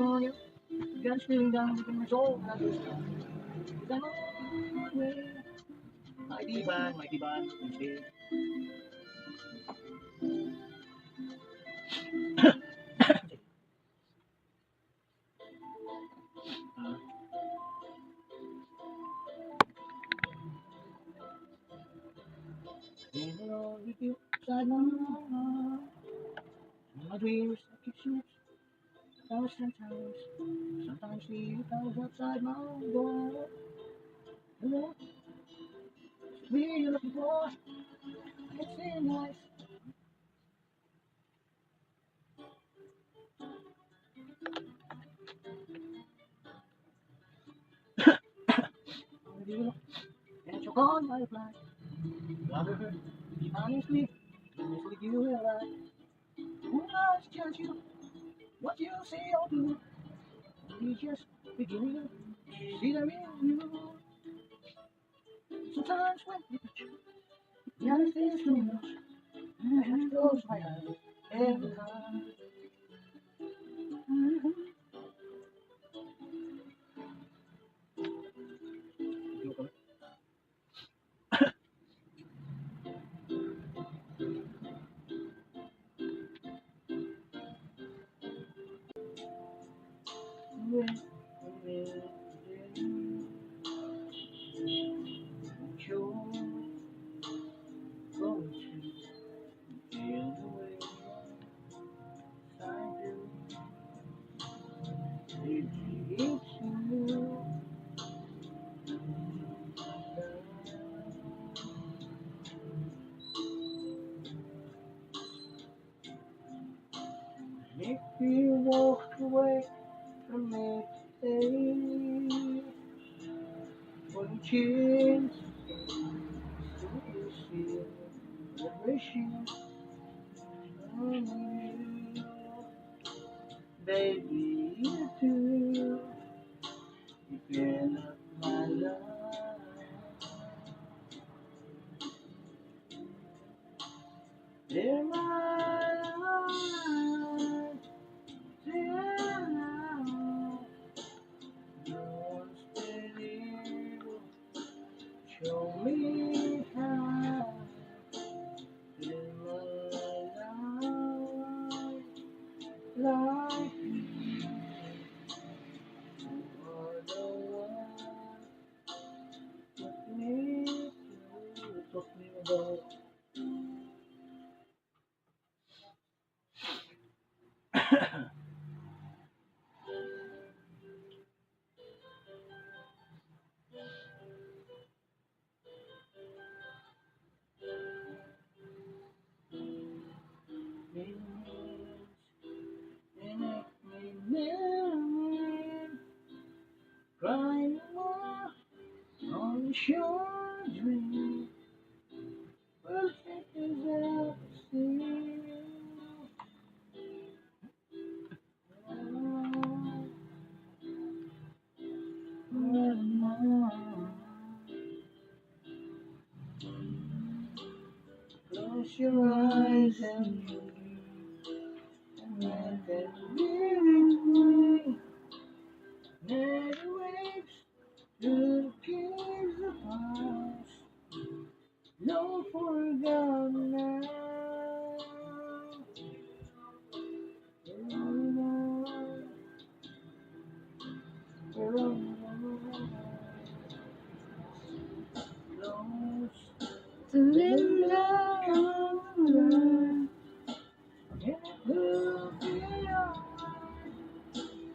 California. Got this feeling down within my soul, and I just is that my way? Mighty band, instead. Being alone with you inside my heart. My dreams I keep slips, thousand times. Sometimes see you comes outside my door. Hello, it's me you're looking for. It's so nice. With you, and you're gone, I reply. Love her, honestly, honestly, you are right. Who knows, judge you, what you say or do. We just beginning to see the real you. Sometimes when we touch, reality is too much. I have to close my eyes every time. If you walk away from me today, one chance to see the wishing on you, baby, you too. You fill up my life. In my life, till now, no one's been able to show me how. In my life, like you are the one with me to talk me about. They make me million, crying more on the shore dream. Perfect as ever seen. Close your eyes and let them be free. Let the waves to the kings of hearts. No forgotten now. To live love, and it will be alright.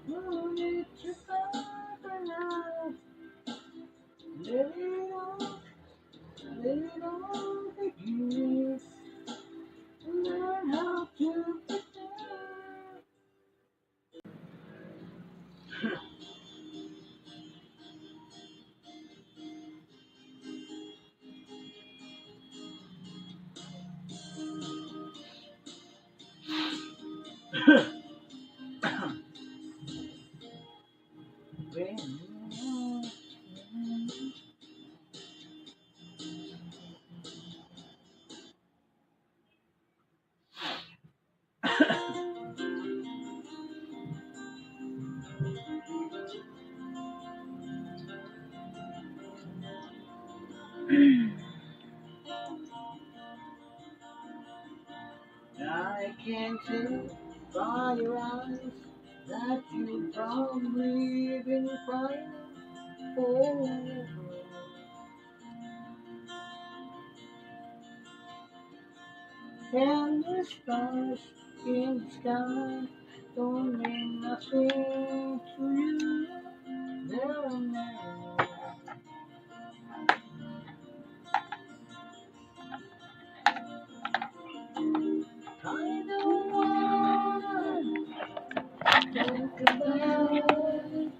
We'll need to find for now. Let it all begin. Learn how to pretend. I can tell by your eyes that you've probably been crying over. And the stars in the sky don't mean nothing to you. They're a man. I don't want to think about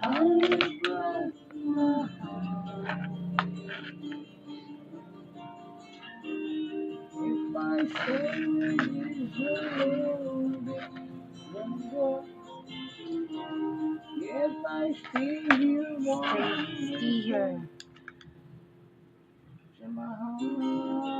how you broke my heart. If I stay with you a little bit longer, if I stay here one Stay here. in my heart.